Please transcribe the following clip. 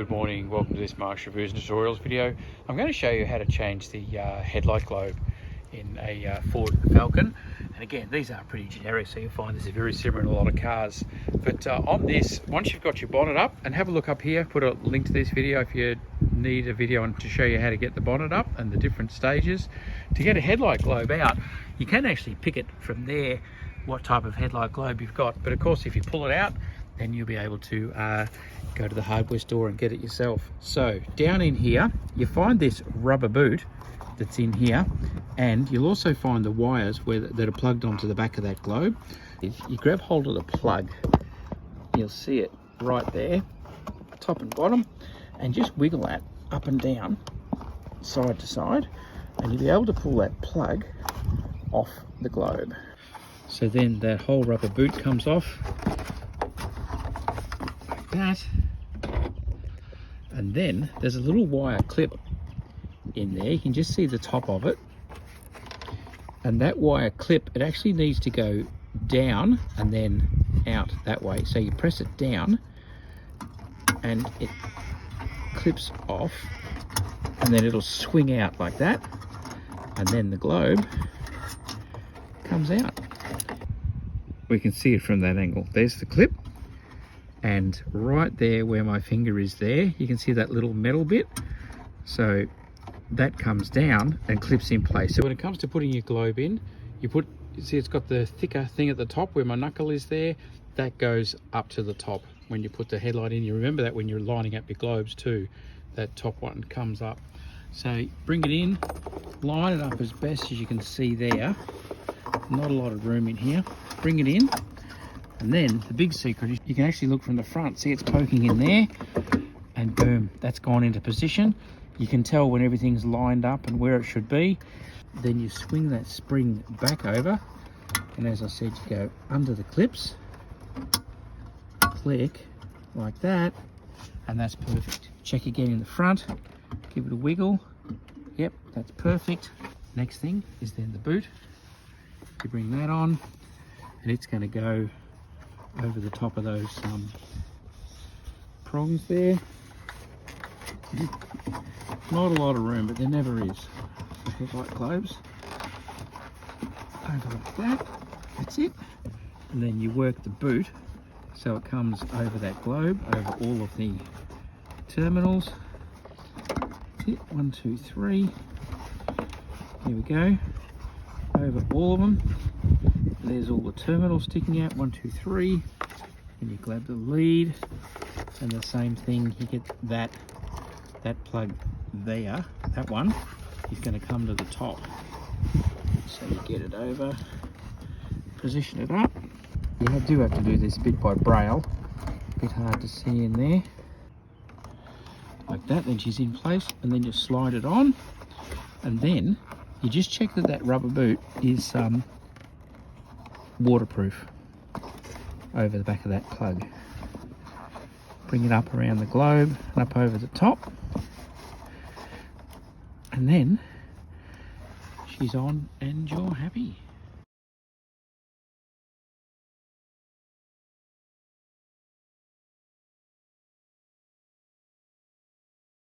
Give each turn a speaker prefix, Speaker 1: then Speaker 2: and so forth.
Speaker 1: Good morning, welcome to this Mark's Reviews and Tutorials video. I'm going to show you how to change the headlight globe in a Ford Falcon. And again, these are pretty generic, so you'll find this is very similar in a lot of cars. But on this, once you've got your bonnet up, and have a look up here, put a link to this video if you need a video to show you how to get the bonnet up and the different stages. To get a headlight globe out, you can actually pick it from there, what type of headlight globe you've got. But of course, if you pull it out, then you'll be able to go to the hardware store and get it yourself. So down in here, you find this rubber boot that's in here, and you'll also find the wires that are plugged onto the back of that globe. If you grab hold of the plug, you'll see it right there, top and bottom, and just wiggle that up and down, side to side, and you'll be able to pull that plug off the globe. So then that whole rubber boot comes off like that, and then there's a little wire clip in there. You can just see the top of it, and that wire clip, it actually needs to go down and then out that way. So you press it down and it clips off, and then it'll swing out like that, and then the globe comes out. We can see it from that angle. There's the clip, and right there where my finger is there, you can see that little metal bit. So that comes down and clips in place. So when it comes to putting your globe in, you see it's got the thicker thing at the top where my knuckle is there, that goes up to the top. When you put the headlight in, you remember that when you're lining up your globes too, that top one comes up. So bring it in, line it up as best as you can see there. Not a lot of room in here. Bring it in, and then the big secret is you can actually look from the front. See, it's poking in there, and boom, that's gone into position. You can tell when everything's lined up and where it should be. Then you swing that spring back over, and as I said, you go under the clips, click like that, and that's perfect. Check again in the front, give it a wiggle. Yep, that's perfect. Next thing is then the boot. You bring that on, and it's going to go over the top of those prongs there. Not a lot of room, but there never is for headlight globes. Over like that, that's it. And then you work the boot so it comes over that globe, over all of the terminals. That's it, 1, 2, 3. Here we go. Over all of them. There's all the terminals sticking out, 1, 2, 3. And you grab the lead, and the same thing, you get that plug there, that one is going to come to the top. So you get it over, position it up. You do have to do this bit by braille, a bit hard to see in there. Like that, then she's in place, and then you slide it on, and then you just check that that rubber boot is waterproof over the back of that plug. Bring it up around the globe and up over the top, and then she's on and you're happy.